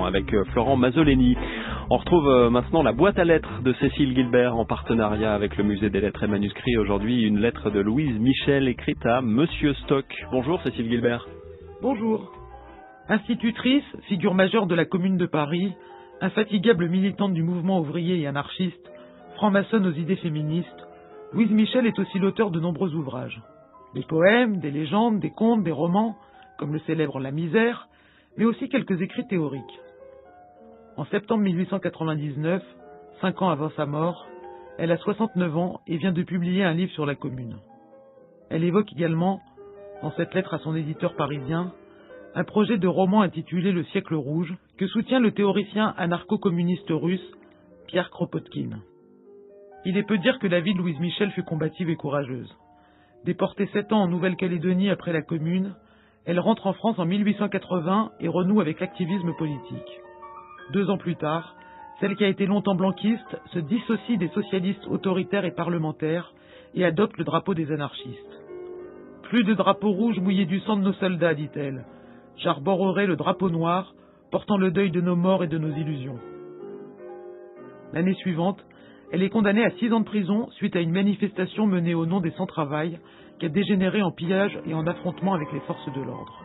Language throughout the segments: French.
avec Florent Mazzoleni. On retrouve maintenant la boîte à lettres de Cécile Gilbert en partenariat avec le Musée des Lettres et Manuscrits. Aujourd'hui, une lettre de Louise Michel écrite à Monsieur Stock. Bonjour Cécile Gilbert. Bonjour. Institutrice, figure majeure de la Commune de Paris, infatigable militante du mouvement ouvrier et anarchiste, franc-maçonne aux idées féministes, Louise Michel est aussi l'auteur de nombreux ouvrages. Des poèmes, des légendes, des contes, des romans, comme le célèbre La Misère, mais aussi quelques écrits théoriques. En septembre 1899, 5 ans avant sa mort, elle a 69 ans et vient de publier un livre sur la Commune. Elle évoque également, dans cette lettre à son éditeur parisien, un projet de roman intitulé Le siècle rouge, que soutient le théoricien anarcho-communiste russe Pierre Kropotkin. Il est peu dire que la vie de Louise Michel fut combative et courageuse. Déportée 7 ans en Nouvelle-Calédonie après la Commune, elle rentre en France en 1880 et renoue avec l'activisme politique. 2 ans plus tard, celle qui a été longtemps blanquiste se dissocie des socialistes autoritaires et parlementaires et adopte le drapeau des anarchistes. Plus de drapeau rouge mouillé du sang de nos soldats, dit-elle. J'arborerai le drapeau noir, portant le deuil de nos morts et de nos illusions. L'année suivante, elle est condamnée à 6 ans de prison suite à une manifestation menée au nom des sans-travail qui a dégénéré en pillage et en affrontement avec les forces de l'ordre.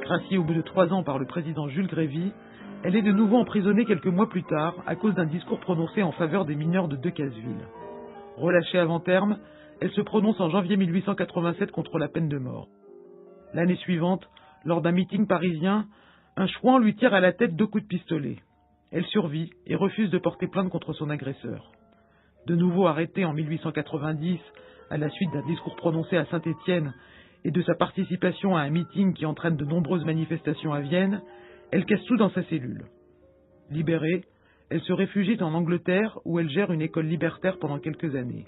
Graciée au bout de 3 ans par le président Jules Grévy, elle est de nouveau emprisonnée quelques mois plus tard à cause d'un discours prononcé en faveur des mineurs de Decazeville. Relâchée avant terme, elle se prononce en janvier 1887 contre la peine de mort. L'année suivante, lors d'un meeting parisien, un chouan lui tire à la tête 2 coups de pistolet. Elle survit et refuse de porter plainte contre son agresseur. De nouveau arrêtée en 1890 à la suite d'un discours prononcé à Saint-Étienne et de sa participation à un meeting qui entraîne de nombreuses manifestations à Vienne, elle casse tout dans sa cellule. Libérée, elle se réfugie en Angleterre où elle gère une école libertaire pendant quelques années.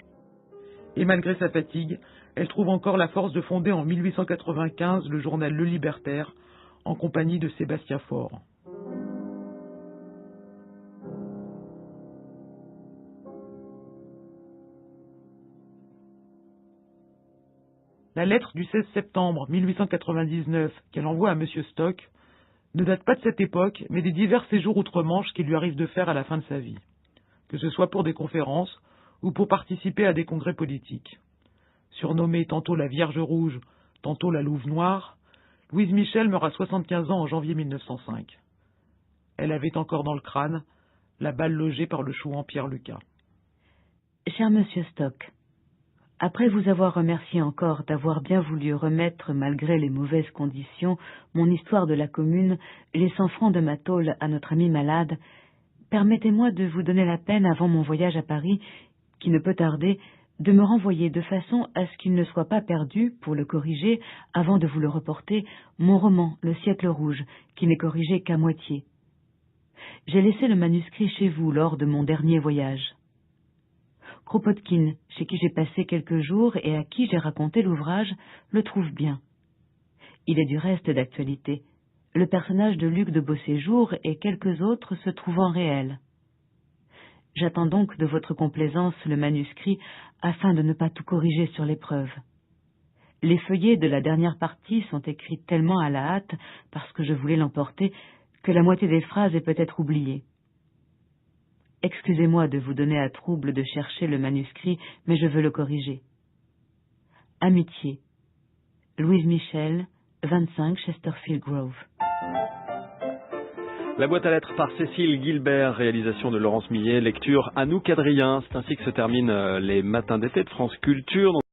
Et malgré sa fatigue, elle trouve encore la force de fonder en 1895 le journal Le Libertaire en compagnie de Sébastien Faure. La lettre du 16 septembre 1899 qu'elle envoie à Monsieur Stock ne date pas de cette époque, mais des divers séjours outre-Manche qu'il lui arrive de faire à la fin de sa vie, que ce soit pour des conférences ou pour participer à des congrès politiques. Surnommée tantôt la Vierge Rouge, tantôt la Louve Noire, Louise Michel meurt à 75 ans en janvier 1905. Elle avait encore dans le crâne la balle logée par le chouan Pierre Lucas. Cher Monsieur Stock, après vous avoir remercié encore d'avoir bien voulu remettre, malgré les mauvaises conditions, mon histoire de la Commune, les 100 francs de ma tôle à notre ami malade, permettez-moi de vous donner la peine avant mon voyage à Paris, qui ne peut tarder, de me renvoyer de façon à ce qu'il ne soit pas perdu, pour le corriger, avant de vous le reporter, mon roman, Le siècle rouge, qui n'est corrigé qu'à moitié. J'ai laissé le manuscrit chez vous lors de mon dernier voyage. Kropotkin, chez qui j'ai passé quelques jours et à qui j'ai raconté l'ouvrage, le trouve bien. Il est du reste d'actualité. Le personnage de Luc de Beauséjour et quelques autres se trouvant réels. J'attends donc de votre complaisance le manuscrit afin de ne pas tout corriger sur l'épreuve. Les feuillets de la dernière partie sont écrits tellement à la hâte, parce que je voulais l'emporter, que la moitié des phrases est peut-être oubliée. Excusez-moi de vous donner à trouble de chercher le manuscrit, mais je veux le corriger. Amitié. Louise Michel, 25 Chesterfield Grove. La boîte à lettres par Cécile Gilbert, réalisation de Laurence Millet, lecture Anouk Adrien. C'est ainsi que se terminent les matins d'été de France Culture.